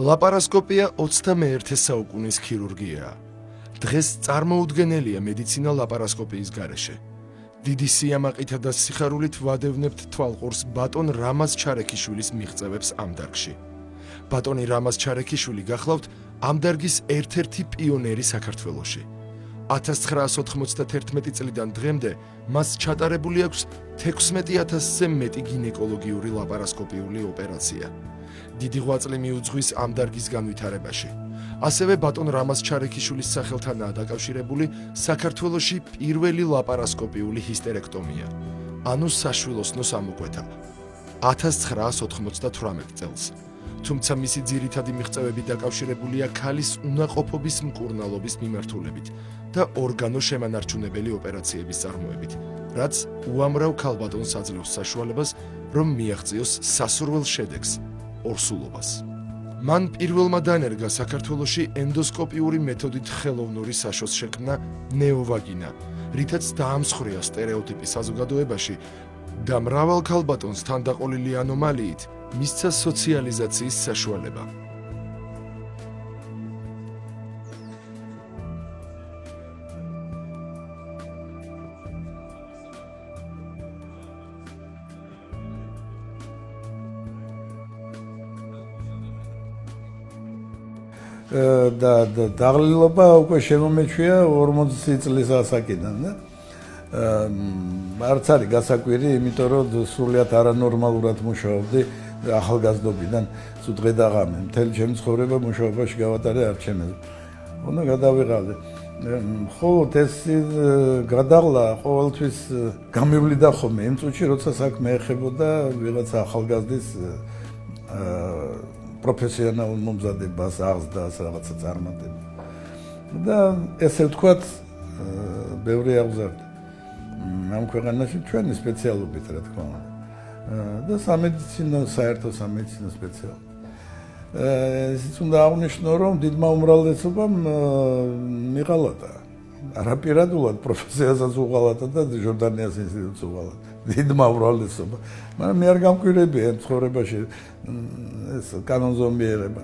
ლაპარასკოპია 21 საუკუნის ქირურგიაა. დღეს წარმოუდგენელია მედიცინა ლაპარასკოპიის გარეშე. დიდი სიამაყითა და სიხარულით ვადევნებთ თვალყურს ბატონ რამაზ ჩარექიშვილის მიღწევებს ამ დარგში. ბატონი რამაზ ჩარექიშვილი გახლავთ ამ დარგის ერთ-ერთი პიონერი საქართველოში. 1991 წლიდან დღემდე მას ჩატარებული აქვს 16,000-ზე მეტი გინეკოლოგიური ლაპარასკოპიული ოპერაცია. დიდი ღვაწლი მიუძღვის ამ დარგის განვითარებაში. ასევე ბატონ რამაზ ჩარექიშვილის სახელთანაა დაკავშირებული საქართველოში პირველი ლაპარასკოპიული ჰისტერექტომია, ანუ საშვილოსნოს ამოკვეთა 1998 წელს. თუმცა მისი ძირითადი მიღწევები დაკავშირებულია ქალის უნაყოფობის მკურნალობის მიმართულებით და ორგანოშემანარჩუნებელი ოპერაციების წარმოებით, რაც უამრავ ქალბატონს აძლევს საშუალებას, რომ მიაღწიოს სასურველ შედეგს, ორსულობას. მან პირველმა დაენერგა საქართველოში ენდოსკოპიური მეთოდით ხელოვნური საშოს შექმნა ნეოვაგინა, რითაც დაამსხვრია სტერეოტიპი საზოგადოებაში და მრავალ ქალბატონს თანდაყოლილი ანომალიით მისცა სოციალიზაციის საშუალება. და დაღლილობა უკვე შემომეჩვია 40 წლის ასაკიდან და არც არის გასაკვირი, იმიტომ რომ სრულიად არანორმალურად მუშაობდი ახალგაზრდობიდან წუთღე და ღამე. მთელი ჩემი ცხოვრება მუშაობაში გავატარე არჩენაზე. უნდა გადავიღალე. მხოლოდ ეს გადაღლა ყოველთვის გამივლიდა ხოლმე იმ წუთში, როცა საქმე ეხებოდა ვიღაცა ახალგაზრდის პროფესიონალურ მომზადებას, აღზრდას, რაღაცა წარმატებას. და ესე ვთქვათ, ბევრი აღზარდა. ამ ქვეყანაში ჩვენი სპეციალობით, რა თქმა უნდა. და სამედიცინო, საერთო სამედიცინო სპეციალობით. ისიც უნდა აღნიშნო, რომ დიდმა უმრავლესობამ მიღალატა. არაპირადულად პროფესიასაც უღალატა და ჟორდანიას ინსტიტუტს უღალატა. დიდმა უმრავლესობა. მაგრამ მე არ გამკვირებია ცხოვრებაში ეს კანონზომიერება.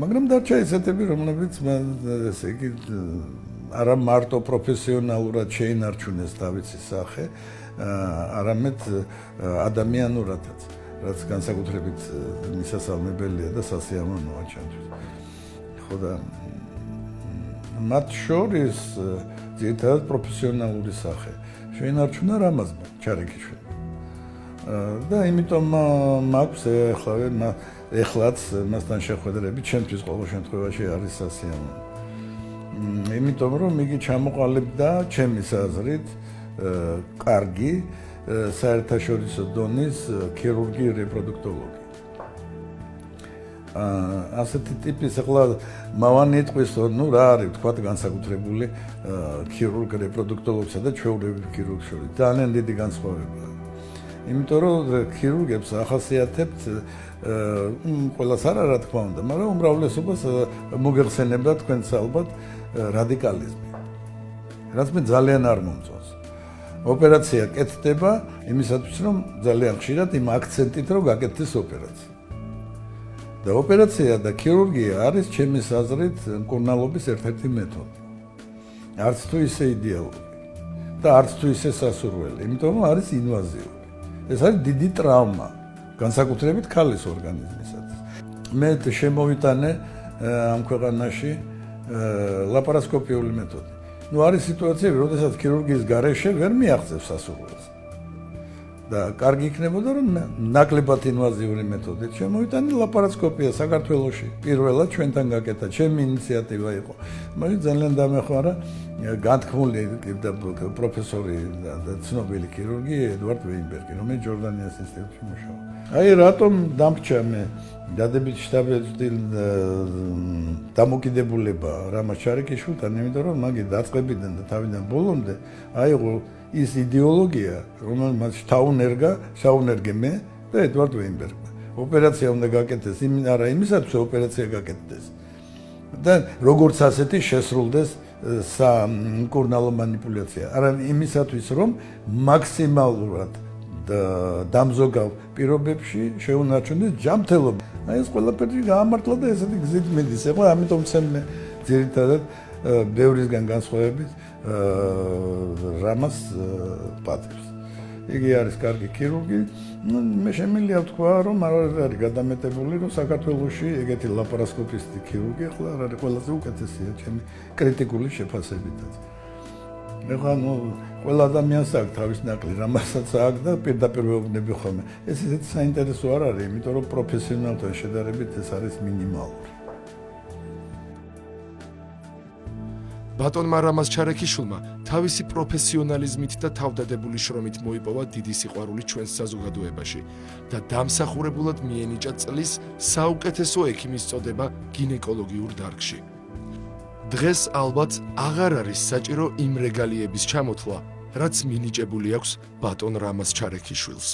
მაგრამ დარჩა ისეთები, რომლებიც ესე იგი არა მარტო პროფესიონალურად შეინარჩუნეს თავისი სახე, არამედ ადამიანურადაც, რაც განსაკუთრებით მისასალმებელია და სასიამოვნოა ჩემთვის. ხო და მათ შორის ძირითადად პროფესიონალური სახე შეინარჩუნა რამაზმა ჩარექიშვილი. და იმიტომ მაქვს ეხლაც მასთან შეხვედრები ჩემთვის ყოველ შემთხვევაში არის სასიამოვნო. იმიტომ რომ იგი ჩამოყალიბდა ჩემის აზრით კარგი საერთაშორისო დონის ქირურგიის რეპროდუქტოლოგი. ასეთი ტიპის ახლა მავანი იტყვის, რომ რა არის თქვათ განსაკუთრებული ქირურგ რეპროდუქტოლოგსა და ჩვეულებრივ ქირურგს შორის. ძალიან დიდი განსხვავებაა. იმიტომ რომ ქირურგებს ახასიათებთ ყველას რა თქმა უნდა, მაგრამ უმრავლესობას მოგეხსენებდა თქვენს ალბათ რადიკალიზმი. რაც მე ძალიან არ მომწონს. ოპერაცია კეთდება იმისათვის, რომ ძალიან ხშირად იმ აქცენტით რომ გაკეთდეს ოპერაცია. და ოპერაცია და ქირურგია არის ჩემის აზრით მკურნალობის ერთ-ერთი მეთოდი. არც თუ ისე იდეალური და არც თუ ისე სასურველი, იმიტომ რომ არის ინვაზიური. ეს არის დიდი ტრავმა, განსაკუთრებით ქალის ორგანიზმისათვის. მე შემოვიტანე ამ ქვეყანაში ლაპარასკოპიული მეთოდი. არის სიტუაციები, როდესაც ქირურგიის გარეშე ვერ მიაღწევს სასურველს. და კარგი იქნებოდა, რომ ნაკლებად ინვაზიური მეთოდით შემოვიტანე ლაპარასკოპია საქართველოში. პირველად ჩვენთან გაკეთა, ჩემი ინიციატივა იყო. მაგრამ ძალიან დამეხმარა განთქმული პროფესორი და ცნობილი ქირურგი ედვარდ ვეინბერგი, რომელიც ჯორდანიას ინსტიტუტში მუშაობდა. აი რატომ დამრჩა მე დადებით შტაბის დამოკიდებულება რამაზ ჩარექიშვილთან, იმიტომ რომ მაგი დაწყებიდან და თავიდან ბოლომდე აიღო ის იდეოლოგია, რომელმაც შაუნერგე მე და ედვარდ ვეინბერგმა. ოპერაცია უნდა გაკეთდეს, არა იმისათვის ოპერაცია გაკეთდეს. და როგორც ასეთი შესრულდეს მკურნალო მანიპულაცია. არა იმისათვის, რომ მაქსიმალურად დამზოგავ პირობებში შეუნარჩუნდეს ჯანმრთელობა. აი ეს ყველაფერი გაამართლა და ესეთი გზით მიდის. ეხლა ამიტომ ცემნე ძირითადად ბევრისგან განსხვავებით რამას პატევს. იგი არის კარგი ქირურგი. მე შემიძლია ვთქვა, რომ არ არის გადამეტებული, რომ საქართველოში ეგეთი ლაპარასკოპისტი ქირურგი ახლა არ არის ყველაზე უკეთესია ჩემი კრიტიკული შეფასებითაც. ეხლა ყველა ადამიანს აქვს თავის ნაკლი, რამასაც აქვს და პირდაპირ ვეუბნები ხოლმე. ეს ისეთი საინტერესო არ არის, იმიტომ რომ პროფესიონალთან შედარებით ეს არის მინიმალური. ბატონმა რამაზ ჩარექიშვილმა თავისი პროფესიონალიზმით და თავდადებული შრომით მოიპოვა დიდი სიყვარული ჩვენს საზოგადოებაში და დამსახურებულად მიენიჭა წლის საუკეთესო ექიმის წოდება გინეკოლოგიურ დარგში. დღეს ალბათ აღარ არის საჭირო იმ რეგალიების ჩამოთვლა, რაც მინიჭებული აქვს ბატონ რამაზ ჩარექიშვილს.